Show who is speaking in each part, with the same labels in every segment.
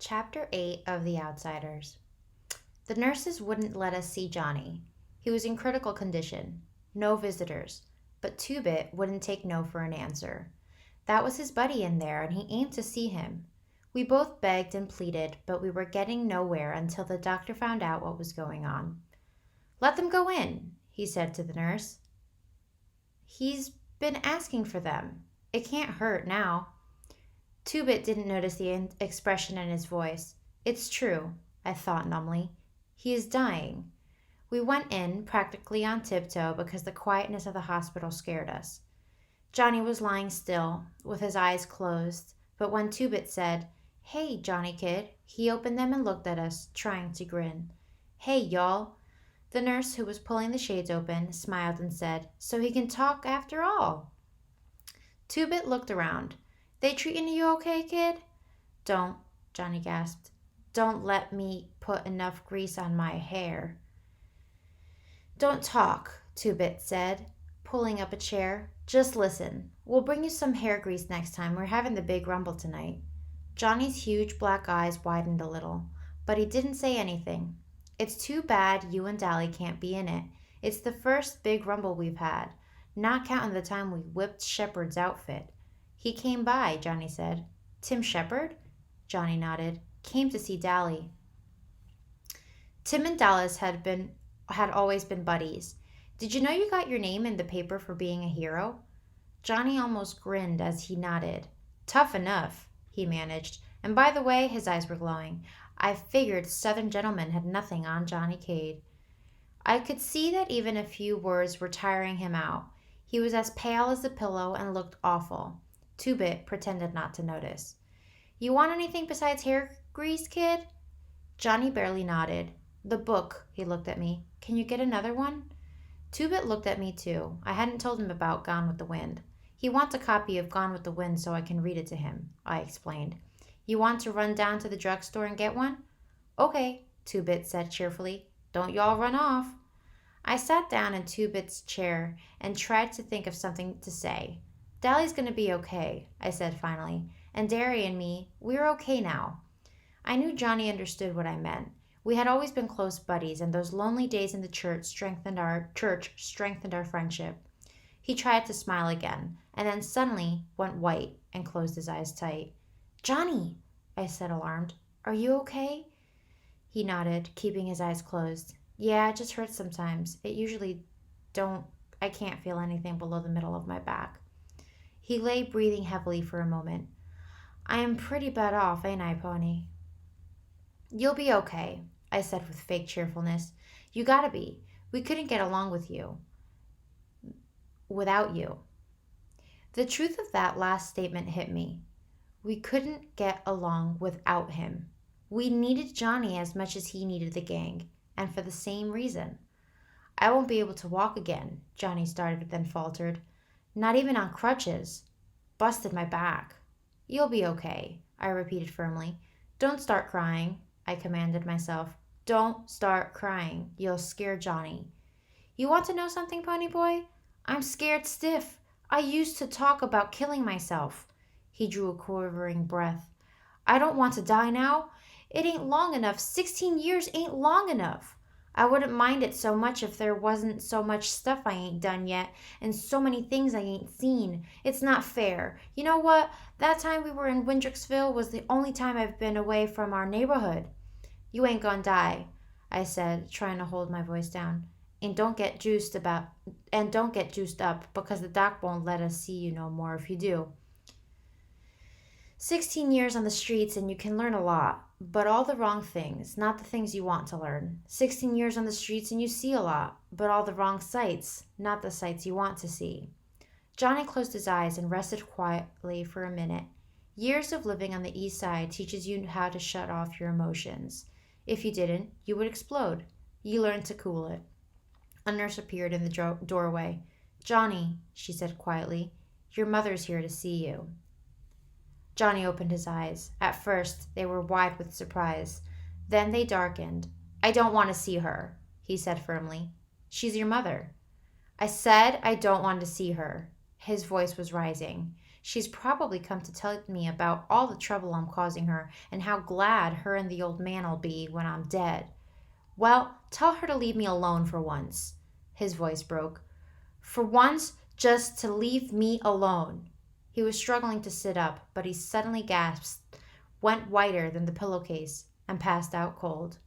Speaker 1: Chapter 8 of The Outsiders. The nurses wouldn't let us see Johnny. He was in critical condition. No visitors. But Two-Bit wouldn't take no for an answer. That was his buddy in there, and he aimed to see him. We both begged and pleaded, but we were getting nowhere until the doctor found out what was going on. "Let them go in," he said to the nurse. "He's been asking for them. It can't hurt now." Two-Bit didn't notice the expression in his voice. "It's true," I thought numbly. "He is dying." We went in, practically on tiptoe, because the quietness of the hospital scared us. Johnny was lying still, with his eyes closed, but when Two-Bit said, "Hey, Johnny kid," he opened them and looked at us, trying to grin. "Hey, y'all." The nurse, who was pulling the shades open, smiled and said, "So he can talk after all." Two-Bit looked around. "They treating you okay, kid?" "Don't," Johnny gasped. "Don't let me put enough grease on my hair." "Don't talk," Two-Bit said, pulling up a chair. "Just listen. We'll bring you some hair grease next time. We're having the big rumble tonight." Johnny's huge black eyes widened a little, but he didn't say anything. "It's too bad you and Dally can't be in it. It's the first big rumble we've had, not counting the time we whipped Shepard's outfit." "He came by," Johnny said. "Tim Shepard?" Johnny nodded. "Came to see Dally." Tim and Dallas had always been buddies. "Did you know you got your name in the paper for being a hero?" Johnny almost grinned as he nodded. "Tough enough," he managed. And by the way, his eyes were glowing. I figured Southern gentlemen had nothing on Johnny Cade. I could see that even a few words were tiring him out. He was as pale as a pillow and looked awful. Two-Bit pretended not to notice. "You want anything besides hair grease, kid?" Johnny barely nodded. "The book," he looked at me. "Can you get another one?" Two-Bit looked at me too. I hadn't told him about Gone with the Wind. "He wants a copy of Gone with the Wind so I can read it to him," I explained. "You want to run down to the drugstore and get one?" "Okay," Two-Bit said cheerfully. "Don't y'all run off." I sat down in Two-Bit's chair and tried to think of something to say. "Dally's gonna be okay," I said finally. "And Derry and me, we're okay now." I knew Johnny understood what I meant. We had always been close buddies, and those lonely days in the church strengthened our friendship. He tried to smile again, and then suddenly went white and closed his eyes tight. "Johnny," I said, alarmed. "Are you okay?" He nodded, keeping his eyes closed. "Yeah, it just hurts sometimes. It usually don't. I can't feel anything below the middle of my back." He lay breathing heavily for a moment. "I am pretty bad off, ain't I, Pony?" "You'll be okay," I said with fake cheerfulness. "You gotta be. We couldn't get along without you." The truth of that last statement hit me. We couldn't get along without him. We needed Johnny as much as he needed the gang, and for the same reason. "I won't be able to walk again," Johnny started, then faltered. "Not even on crutches. Busted my back." "You'll be okay," I repeated firmly. "Don't start crying," I commanded myself. "Don't start crying. You'll scare Johnny." "You want to know something, Pony Boy? I'm scared stiff. I used to talk about killing myself." He drew a quivering breath. "I don't want to die now. It ain't long enough. 16 years ain't long enough. I wouldn't mind it so much if there wasn't so much stuff I ain't done yet and so many things I ain't seen. It's not fair. You know what? That time we were in Windricksville was the only time I've been away from our neighborhood." "You ain't gonna die," I said, trying to hold my voice down. And don't get juiced up because the doc won't let us see you no more if you do. 16 years on the streets and you can learn a lot, but all the wrong things, not the things you want to learn. 16 years on the streets and you see a lot, but all the wrong sights, not the sights you want to see. Johnny closed his eyes and rested quietly for a minute. Years of living on the east side teaches you how to shut off your emotions. If you didn't, you would explode. You learn to cool it. A nurse appeared in the doorway. "Johnny," she said quietly, "your mother's here to see you." Johnny opened his eyes. At first, they were wide with surprise. Then they darkened. "I don't want to see her," he said firmly. "She's your mother." "I said I don't want to see her." His voice was rising. She's probably come to tell me about all the trouble I'm causing her and how glad her and the old man'll be when I'm dead. Well, tell her to leave me alone for once. His voice broke. For once, just to leave me alone. He was struggling to sit up, but he suddenly gasped, went whiter than the pillowcase, and passed out cold.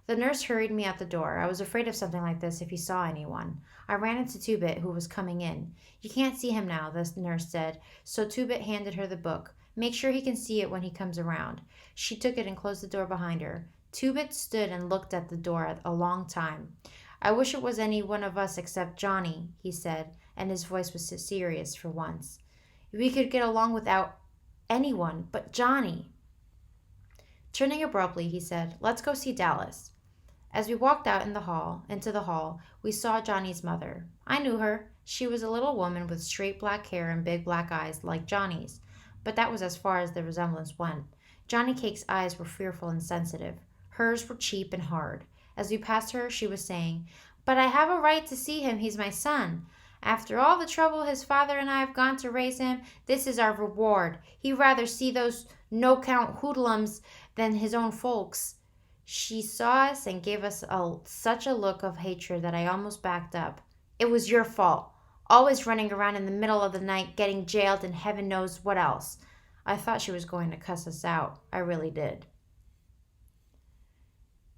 Speaker 1: The nurse hurried me out the door. I was afraid of something like this if he saw anyone. I ran into Two-Bit, who was coming in. You can't see him now, the nurse said, so Two-Bit handed her the book. Make sure he can see it when he comes around. She took it and closed the door behind her. Two-Bit stood and looked at the door a long time. I wish it was any one of us except Johnny, he said, and his voice was serious for once. We could get along without anyone but Johnny. Turning abruptly, he said, Let's go see Dallas. As we walked out into the hall, we saw Johnny's mother. I knew her. She was a little woman with straight black hair and big black eyes like Johnny's, but that was as far as the resemblance went. Johnny Cake's eyes were fearful and sensitive. Hers were cheap and hard. As we passed her, she was saying, But I have a right to see him. He's my son. After all the trouble his father and I have gone to raise him, this is our reward. He'd rather see those no-count hoodlums than his own folks. She saw us and gave us such a look of hatred that I almost backed up. It was your fault. Always running around in the middle of the night, getting jailed and heaven knows what else. I thought she was going to cuss us out. I really did.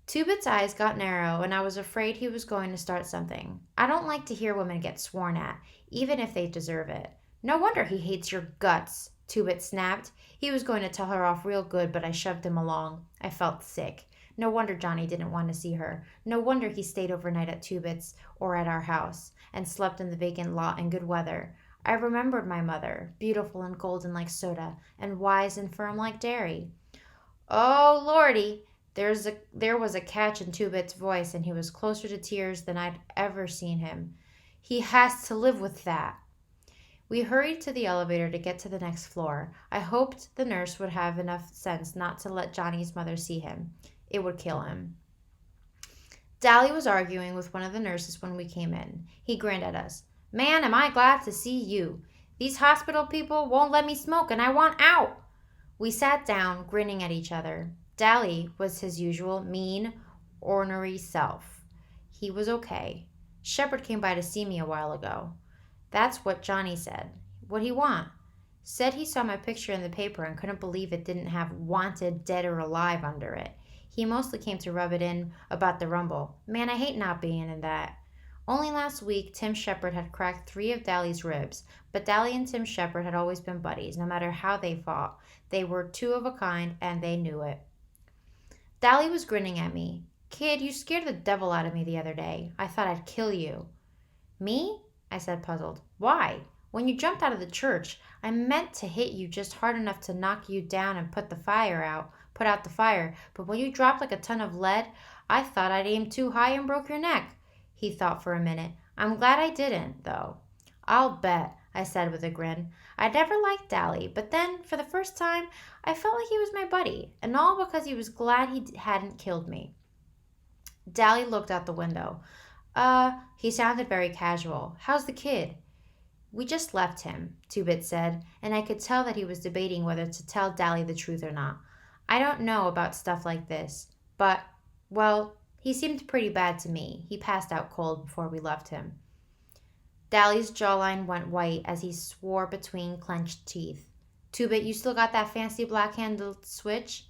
Speaker 1: Two-Bit's eyes got narrow, and I was afraid he was going to start something. I don't like to hear women get sworn at, even if they deserve it. No wonder he hates your guts, Two-Bit snapped. He was going to tell her off real good, but I shoved him along. I felt sick. No wonder Johnny didn't want to see her. No wonder he stayed overnight at Two-Bit's or at our house, and slept in the vacant lot in good weather. I remembered my mother, beautiful and golden like soda, and wise and firm like dairy. Oh, Lordy! There was a catch in Two-Bit's voice, and he was closer to tears than I'd ever seen him. He has to live with that. We hurried to the elevator to get to the next floor. I hoped the nurse would have enough sense not to let Johnny's mother see him. It would kill him. Dally was arguing with one of the nurses when we came in. He grinned at us. Man, am I glad to see you. These hospital people won't let me smoke, and I want out. We sat down, grinning at each other. Dally was his usual mean, ornery self. He was okay. Shepard came by to see me a while ago. That's what Johnny said. What'd he want? Said he saw my picture in the paper and couldn't believe it didn't have wanted, dead or alive under it. He mostly came to rub it in about the Rumble. Man, I hate not being in that. Only last week, Tim Shepard had cracked 3 of Dally's ribs, but Dally and Tim Shepard had always been buddies, no matter how they fought. They were 2 of a kind, and they knew it. Dally was grinning at me. Kid, you scared the devil out of me the other day. I thought I'd kill you. Me? I said, puzzled. Why? When you jumped out of the church, I meant to hit you just hard enough to knock you down and put out the fire, but when you dropped like a ton of lead, I thought I'd aimed too high and broke your neck. He thought for a minute. I'm glad I didn't, though. I'll bet, I said with a grin. I never liked Dally, but then, for the first time, I felt like he was my buddy, and all because he was glad he hadn't killed me. Dally looked out the window. He sounded very casual. How's the kid? We just left him, Two-Bit said, and I could tell that he was debating whether to tell Dally the truth or not. I don't know about stuff like this, but, well, he seemed pretty bad to me. He passed out cold before we left him. Dally's jawline went white as he swore between clenched teeth. Two-Bit, you still got that fancy black-handled switch?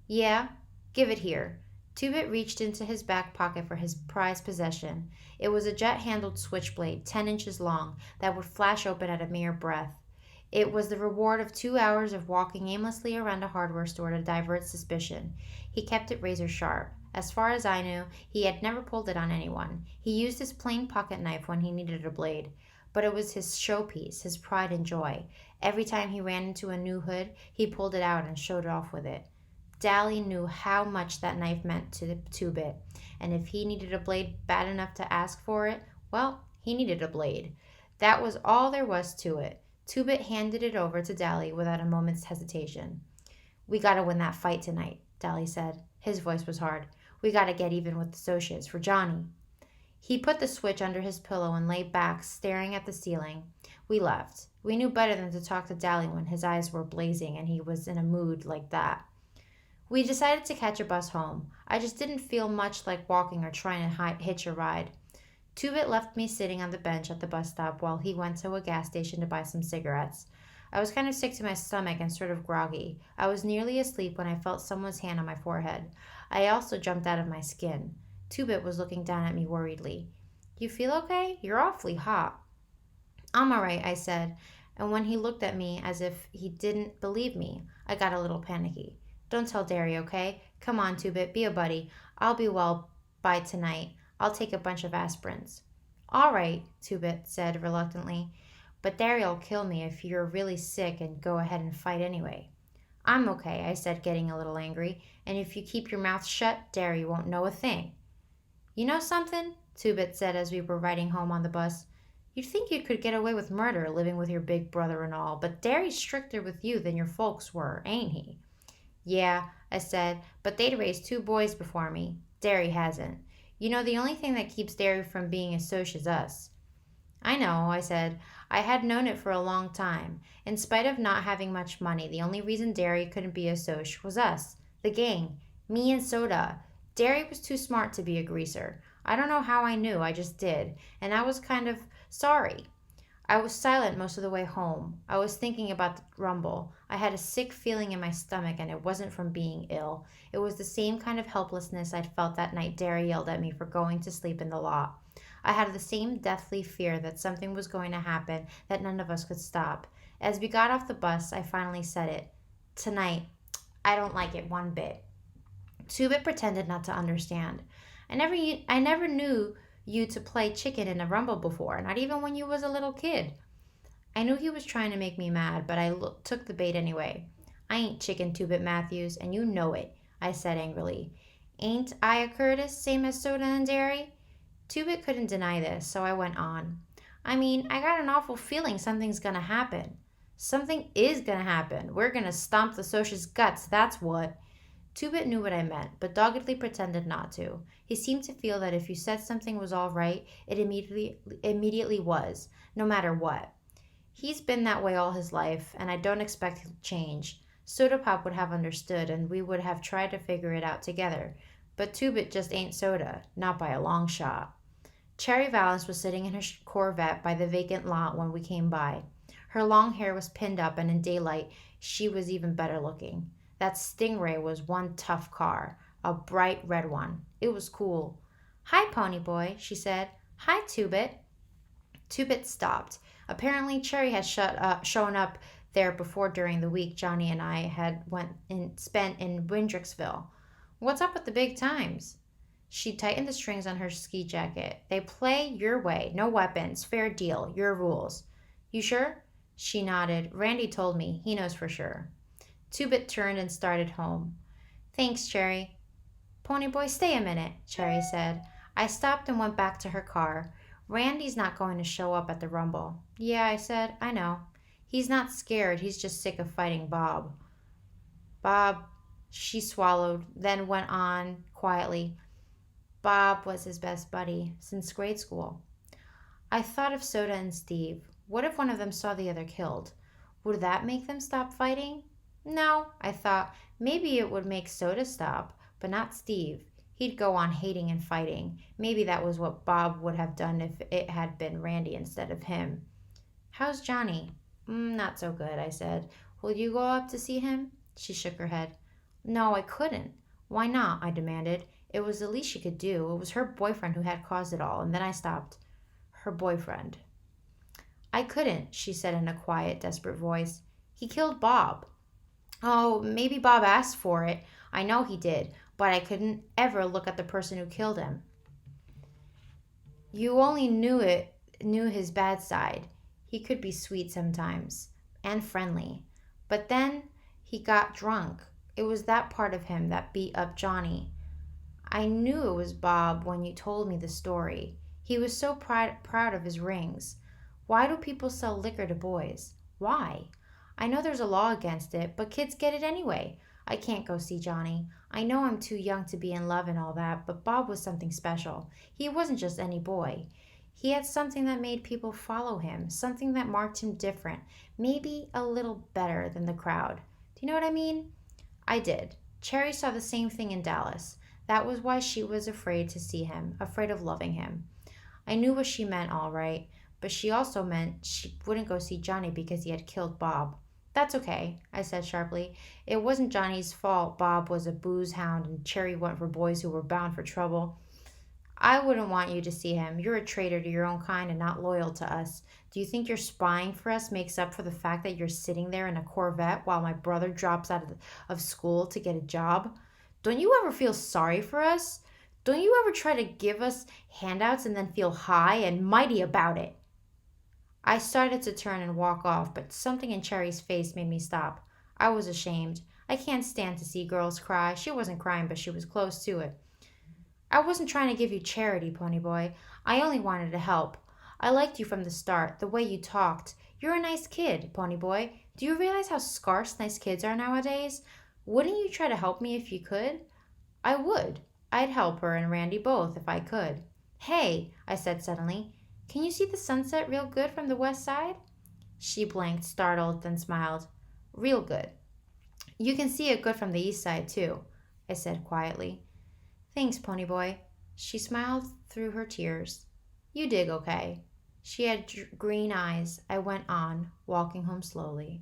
Speaker 1: Yeah? Give it here. Two-Bit reached into his back pocket for his prized possession. It was a jet-handled switchblade, 10 inches long, that would flash open at a mere breath. It was the reward of 2 hours of walking aimlessly around a hardware store to divert suspicion. He kept it razor sharp. As far as I knew, he had never pulled it on anyone. He used his plain pocket knife when he needed a blade. But it was his showpiece, his pride and joy. Every time he ran into a new hood, he pulled it out and showed off with it. Dally knew how much that knife meant to Two-Bit, and if he needed a blade bad enough to ask for it, well, he needed a blade. That was all there was to it. Two-Bit handed it over to Dally without a moment's hesitation. We gotta win that fight tonight, Dally said. His voice was hard. We gotta get even with associates for Johnny. He put the switch under his pillow and lay back, staring at the ceiling. We left. We knew better than to talk to Dally when his eyes were blazing and he was in a mood like that. We decided to catch a bus home. I just didn't feel much like walking or trying to hitch a ride. Tubit left me sitting on the bench at the bus stop while he went to a gas station to buy some cigarettes. I was kind of sick to my stomach and sort of groggy. I was nearly asleep when I felt someone's hand on my forehead. I also jumped out of my skin. Tubit was looking down at me worriedly. You feel okay? You're awfully hot. I'm all right, I said, and when he looked at me as if he didn't believe me, I got a little panicky. Don't tell Derry, okay? Come on, Tubit, be a buddy. I'll be well by tonight. I'll take a bunch of aspirins. All right, Tubit said reluctantly, but Derry'll kill me if you're really sick and go ahead and fight anyway. I'm okay, I said, getting a little angry, and if you keep your mouth shut, Derry won't know a thing. You know something? Tubit said as we were riding home on the bus. You'd think you could get away with murder living with your big brother and all, but Derry's stricter with you than your folks were, ain't he? Yeah, I said, but they'd raised two boys before me. Derry hasn't. You know, the only thing that keeps Derry from being a Soc is us. I know, I said. I had known it for a long time. In spite of not having much money, the only reason Derry couldn't be a Soc was us, the gang, me and Soda. Derry was too smart to be a greaser. I don't know how I knew, I just did, and I was kind of sorry. I was silent most of the way home. I was thinking about the rumble. I had a sick feeling in my stomach, and it wasn't from being ill. It was the same kind of helplessness I'd felt that night Derry yelled at me for going to sleep in the lot. I had the same deathly fear that something was going to happen that none of us could stop. As we got off the bus, I finally said it. Tonight, I don't like it one bit. Tubit pretended not to understand. I never knew you to play chicken in a rumble before, not even when you was a little kid. I knew he was trying to make me mad, but took the bait anyway. I ain't chicken, Tubit Matthews, and you know it, I said angrily. Ain't I a Curtis, same as Soda and Derry? Tubit couldn't deny this, so I went on. I mean, I got an awful feeling something's gonna happen. Something is gonna happen. We're gonna stomp the Socia's guts, that's what. Tubit knew what I meant, but doggedly pretended not to. He seemed to feel that if you said something was all right, it immediately was, no matter what. He's been that way all his life, and I don't expect he'll change. Soda Pop would have understood, and we would have tried to figure it out together. But Tubit just ain't Soda, not by a long shot. Cherry Valance was sitting in her Corvette by the vacant lot when we came by. Her long hair was pinned up, and in daylight she was even better looking. That Stingray was one tough car, a bright red one. It was cool. Hi, Pony Boy, she said. Hi, Tubit. Tubit stopped. Apparently, Cherry had shown up there before during the week Johnny and I had spent in Windricksville. What's up with the big times? She tightened the strings on her ski jacket. They play your way. No weapons. Fair deal. Your rules. You sure? She nodded. Randy told me. He knows for sure. Tubit turned and started home. Thanks, Cherry. Pony Boy, stay a minute, Cherry said. I stopped and went back to her car. Randy's not going to show up at the rumble. Yeah, I said. I know. He's not scared. He's just sick of fighting Bob. Bob, she swallowed, then went on quietly. Bob was his best buddy since grade school. I thought of Soda and Steve. What if one of them saw the other killed? Would that make them stop fighting? No, I thought. Maybe it would make Soda stop, but not Steve. He'd go on hating and fighting. Maybe that was what Bob would have done if it had been Randy instead of him. How's Johnny? Not so good, I said. Will you go up to see him? She shook her head. No, I couldn't. Why not? I demanded. It was the least she could do. It was her boyfriend who had caused it all, and then I stopped. Her boyfriend. I couldn't, she said in a quiet, desperate voice. He killed Bob. Oh, maybe Bob asked for it. I know he did, but I couldn't ever look at the person who killed him. You only knew his bad side. He could be sweet sometimes, and friendly. But then he got drunk. It was that part of him that beat up Johnny. I knew it was Bob when you told me the story. He was so proud of his rings. Why do people sell liquor to boys? Why? I know there's a law against it, but kids get it anyway. I can't go see Johnny. I know I'm too young to be in love and all that, but Bob was something special. He wasn't just any boy. He had something that made people follow him, something that marked him different, maybe a little better than the crowd. Do you know what I mean? I did. Cherry saw the same thing in Dallas. That was why she was afraid to see him, afraid of loving him. I knew what she meant, all right, but she also meant she wouldn't go see Johnny because he had killed Bob. That's okay, I said sharply. It wasn't Johnny's fault Bob was a booze hound and Cherry went for boys who were bound for trouble. I wouldn't want you to see him. You're a traitor to your own kind and not loyal to us. Do you think your spying for us makes up for the fact that you're sitting there in a Corvette while my brother drops out of school to get a job? Don't you ever feel sorry for us? Don't you ever try to give us handouts and then feel high and mighty about it? I started to turn and walk off, but something in Cherry's face made me stop. I was ashamed. I can't stand to see girls cry. She wasn't crying, but she was close to it. I wasn't trying to give you charity, Ponyboy. I only wanted to help. I liked you from the start, the way you talked. You're a nice kid, Ponyboy. Do you realize how scarce nice kids are nowadays? Wouldn't you try to help me if you could? I would. I'd help her and Randy both if I could. Hey, I said suddenly, can you see the sunset real good from the west side? She blinked, startled, then smiled. Real good. You can see it good from the east side, too, I said quietly. Thanks, Ponyboy. She smiled through her tears. You dig okay. She had green eyes. I went on, walking home slowly.